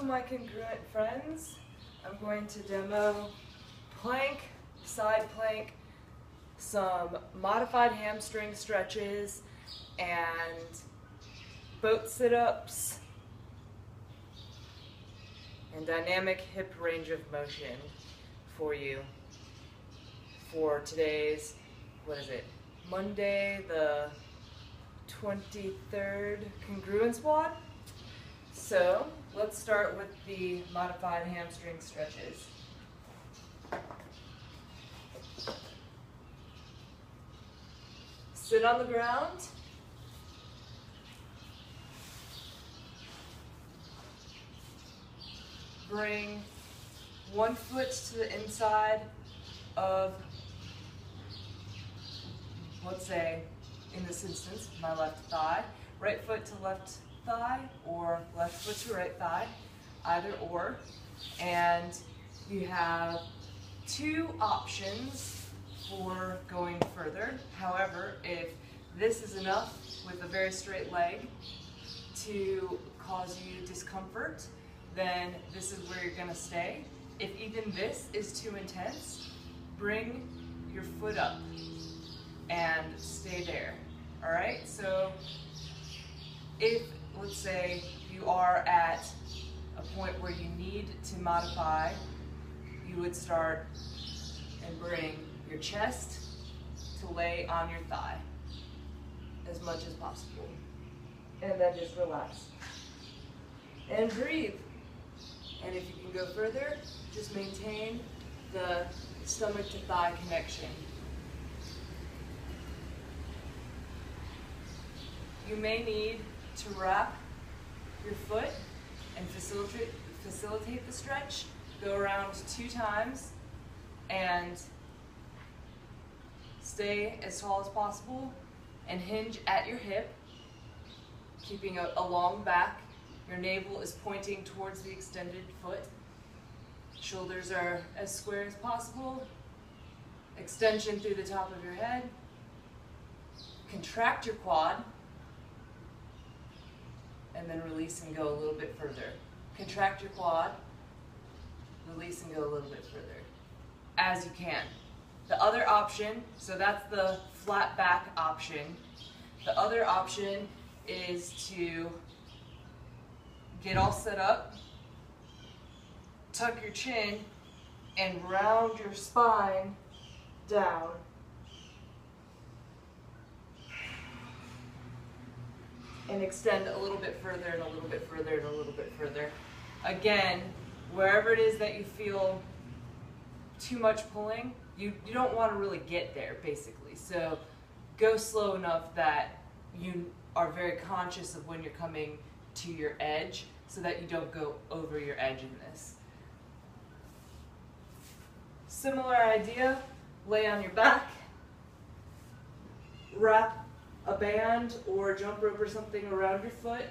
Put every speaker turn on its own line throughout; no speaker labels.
my congruent friends. I'm going to demo plank, side plank, some modified hamstring stretches, and boat sit-ups, and dynamic hip range of motion for you for today's, Monday the 23rd Congruence WOD. So let's start with the modified hamstring stretches. Sit on the ground. Bring one foot to the inside of, let's say, in this instance, my left thigh. Right foot to left thigh, or left foot to right thigh, either or. And you have two options for going further. However, if this is enough with a very straight leg to cause you discomfort, then this is where you're gonna stay. If even this is too intense, bring your foot up and stay there. All right, so if, let's say, you are at a point where you need to modify, you would start and bring your chest to lay on your thigh as much as possible. And then just relax. And breathe. And if you can go further, just maintain the stomach to thigh connection. You may need to wrap your foot and facilitate the stretch. Go around 2 times and stay as tall as possible and hinge at your hip, keeping a long back. Your navel is pointing towards the extended foot. Shoulders are as square as possible. Extension through the top of your head. Contract your quad. And then release and go a little bit further. Contract your quad, release and go a little bit further, as you can. The other option, so that's the flat back option. The other option is to get all set up, tuck your chin, and round your spine down. And extend a little bit further and a little bit further and a little bit further. Again, wherever it is that you feel too much pulling, you don't want to really get there, basically. So go slow enough that you are very conscious of when you're coming to your edge so that you don't go over your edge in this. Similar idea, lay on your back, wrap a band or a jump rope or something around your foot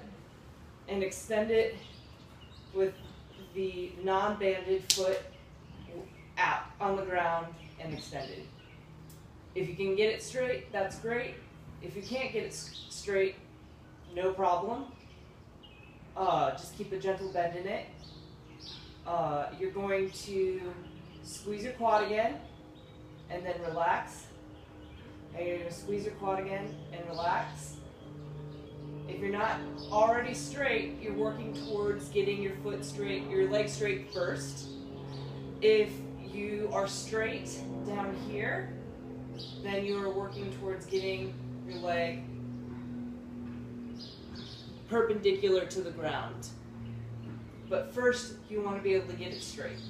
and extend it with the non-banded foot out on the ground and extended. If you can get it straight, that's great. If you can't get it straight, no problem. Just keep a gentle bend in it. You're going to squeeze your quad again and then relax. And you're going to squeeze your quad again and relax. If you're not already straight, you're working towards getting your foot straight, your leg straight first. If you are straight down here, then you are working towards getting your leg perpendicular to the ground. But first, you want to be able to get it straight.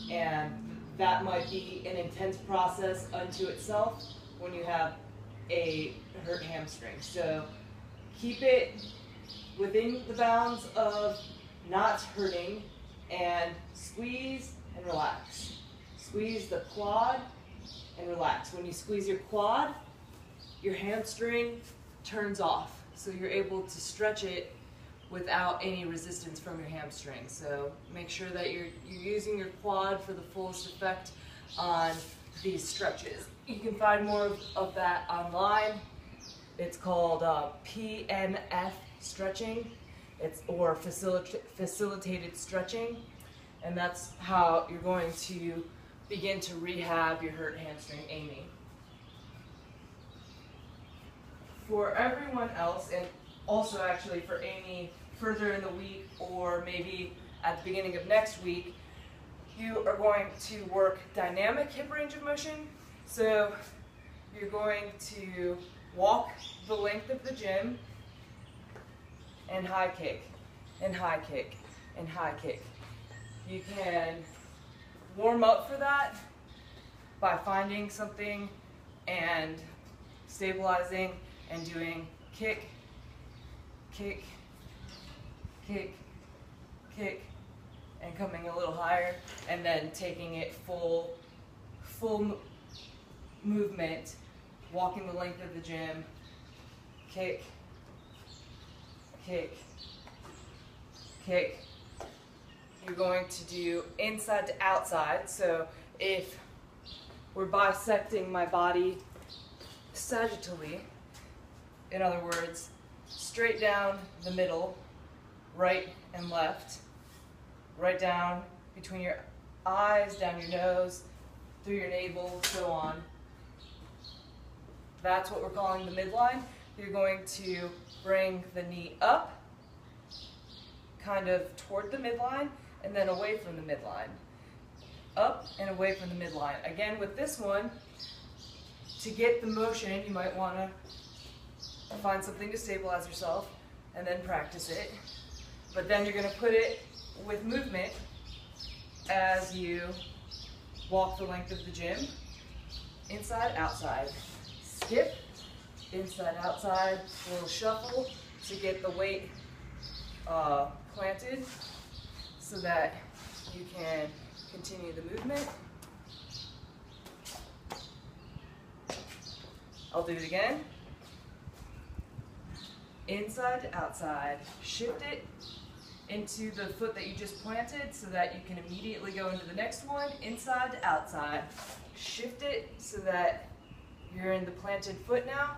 And that might be an intense process unto itself when you have a hurt hamstring. So keep it within the bounds of not hurting and squeeze and relax. Squeeze the quad and relax. When you squeeze your quad, your hamstring turns off. So you're able to stretch it without any resistance from your hamstring. So make sure that you're using your quad for the fullest effect on these stretches. You can find more of that online. It's called PNF stretching. or facilitated stretching, and that's how you're going to begin to rehab your hurt hamstring, Amy. For everyone else, and also actually for Amy further in the week or maybe at the beginning of next week, you are going to work dynamic hip range of motion. So you're going to walk the length of the gym and high kick, and high kick, and high kick. You can warm up for that by finding something and stabilizing and doing kick, kick, kick, kick, and coming a little higher, and then taking it full movement, walking the length of the gym, kick, kick, kick. You're going to do inside to outside. So if we're bisecting my body sagittally, in other words, straight down the middle, right and left, right down between your eyes, down your nose, through your navel, so on. That's what we're calling the midline. You're going to bring the knee up, kind of toward the midline, and then away from the midline. Up and away from the midline. Again, with this one, to get the motion, you might want to find something to stabilize yourself and then practice it. But then you're going to put it with movement as you walk the length of the gym. Inside, outside. Skip, inside, outside. A little shuffle to get the weight planted so that you can continue the movement. I'll do it again. Inside to outside. Shift it into the foot that you just planted so that you can immediately go into the next one. Inside to outside. Shift it so that you're in the planted foot now.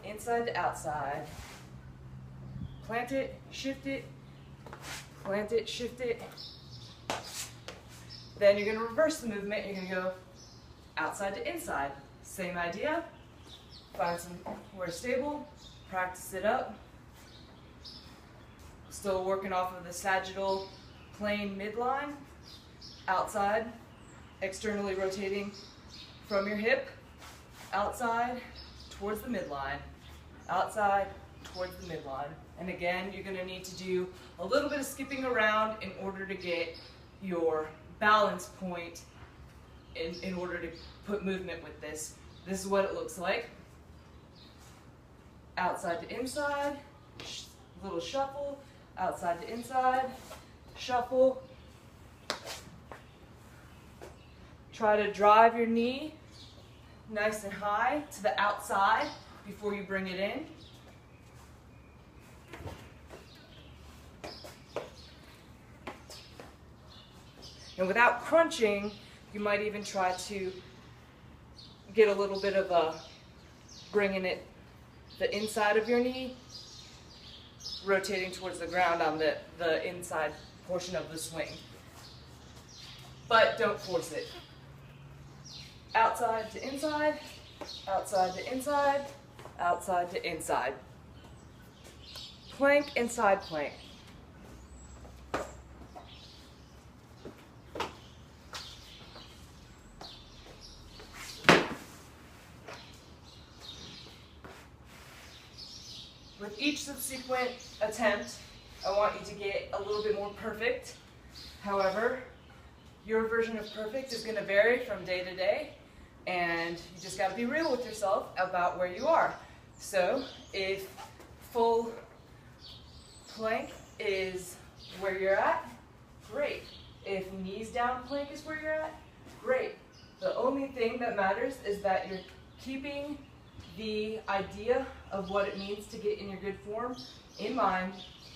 Inside to outside. Plant it, shift it, plant it, shift it. Then you're going to reverse the movement. You're going to go outside to inside. Same idea. Find somewhere stable, practice it up. Still working off of the sagittal plane midline. Outside, externally rotating from your hip. Outside, towards the midline. Outside, towards the midline. And again, you're going to need to do a little bit of skipping around in order to get your balance point in order to put movement with this. This is what it looks like. Outside to inside, little shuffle, outside to inside, shuffle. Try to drive your knee nice and high to the outside before you bring it in. And without crunching, you might even try to get a little bit of a, bringing it, the inside of your knee, rotating towards the ground on the inside portion of the swing. But don't force it. Outside to inside, outside to inside, outside to inside. Plank and side plank. With each subsequent attempt, I want you to get a little bit more perfect. However, your version of perfect is going to vary from day to day, and you just got to be real with yourself about where you are. So if full plank is where you're at, great. If knees down plank is where you're at, great. The only thing that matters is that you're keeping the idea of what it means to get in your good form in mind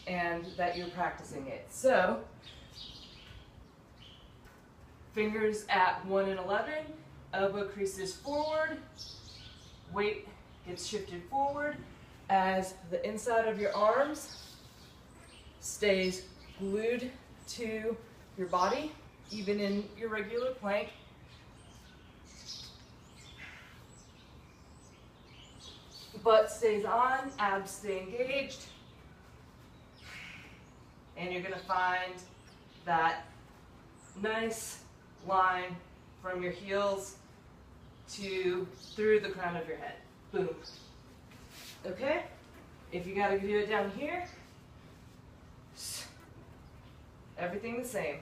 and that you're practicing it. So, fingers at 1 and 11, elbow creases forward, weight gets shifted forward as the inside of your arms stays glued to your body, even in your regular plank. Butt stays on, abs stay engaged, and you're going to find that nice line from your heels to through the crown of your head. Boom. Okay? If you got to do it down here, everything the same.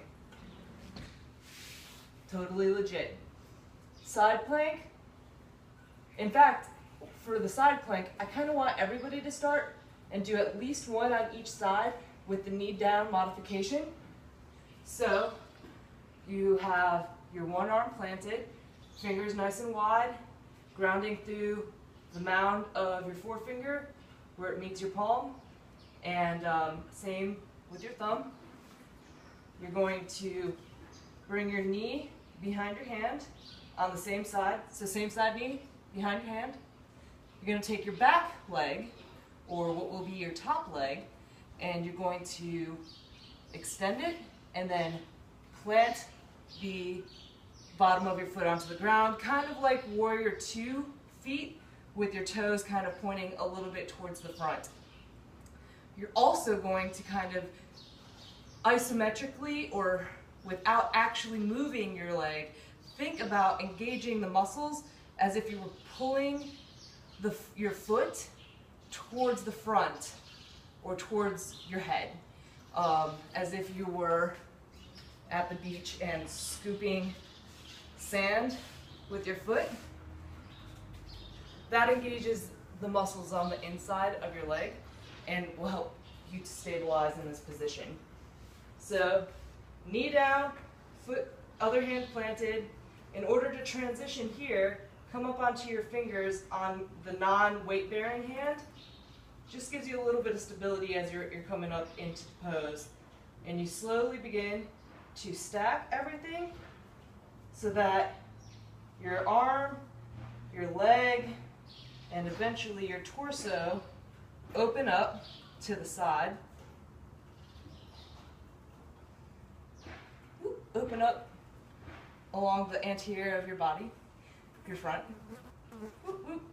Totally legit. Side plank. In fact, for the side plank, I kind of want everybody to start and do at least one on each side with the knee down modification. So you have your one arm planted, fingers nice and wide, grounding through the mound of your forefinger where it meets your palm, and same with your thumb. You're going to bring your knee behind your hand on the same side, so same side knee behind your hand. You're going to take your back leg, or what will be your top leg, and you're going to extend it and then plant the bottom of your foot onto the ground, kind of like warrior 2 feet, with your toes kind of pointing a little bit towards the front. You're also going to kind of isometrically, or without actually moving your leg, think about engaging the muscles as if you were pulling your foot towards the front or towards your head, as if you were at the beach and scooping sand with your foot. That engages the muscles on the inside of your leg and will help you to stabilize in this position. So knee down, foot, other hand planted. In order to transition here, come up onto your fingers on the non-weight bearing hand. Just gives you a little bit of stability as you're coming up into the pose. And you slowly begin to stack everything so that your arm, your leg, and eventually your torso open up to the side. Open up along the anterior of your body, your front.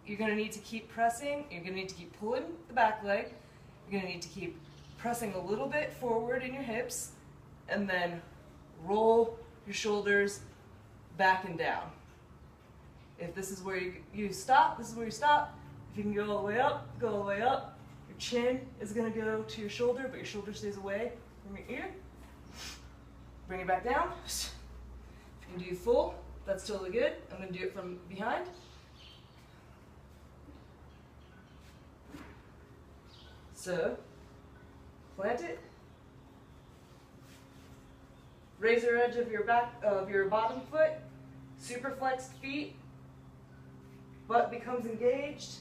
You're going to need to keep pressing. You're going to need to keep pulling the back leg. You're going to need to keep pressing a little bit forward in your hips, and then roll your shoulders back and down. If this is where you stop, this is where you stop. If you can go all the way up, go all the way up. Your chin is going to go to your shoulder, but your shoulder stays away from your ear. Bring it back down. If you can do full, that's totally good. I'm going to do it from behind. So, plant it. Razor edge of your bottom foot. Super flexed feet. Butt becomes engaged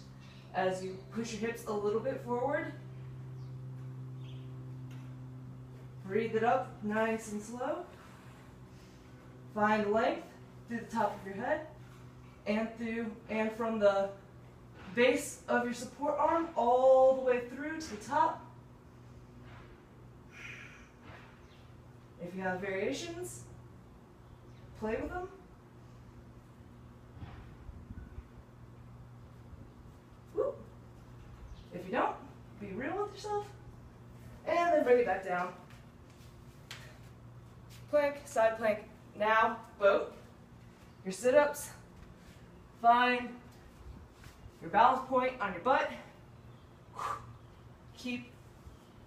as you push your hips a little bit forward. Breathe it up nice and slow. Find length through the top of your head and from the base of your support arm all the way through to the top. If you have variations, play with them. Woo. If you don't, be real with yourself. And then bring it back down. Plank, side plank. Now, boat. Your sit-ups. Find your balance point on your butt. Keep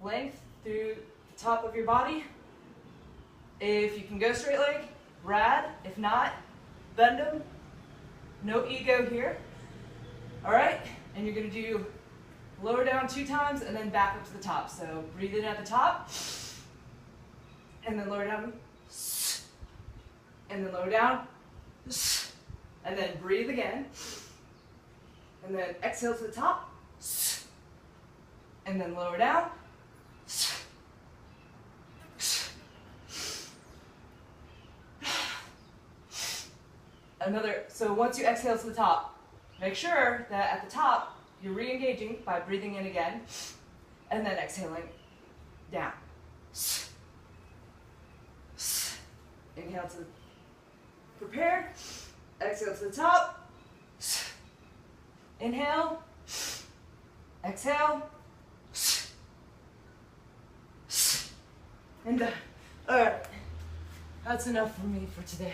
length through the top of your body. If you can go straight leg, rad. If not, bend them. No ego here. All right, and you're gonna do lower down 2 times and then back up to the top. So breathe in at the top, and then lower down, and then lower down, and then breathe again, and then exhale to the top, and then lower down, so once you exhale to the top, make sure that at the top you're re-engaging by breathing in again and then exhaling down. Inhale to prepare. Exhale to the top. Inhale. Exhale. And done. All right. That's enough for me for today.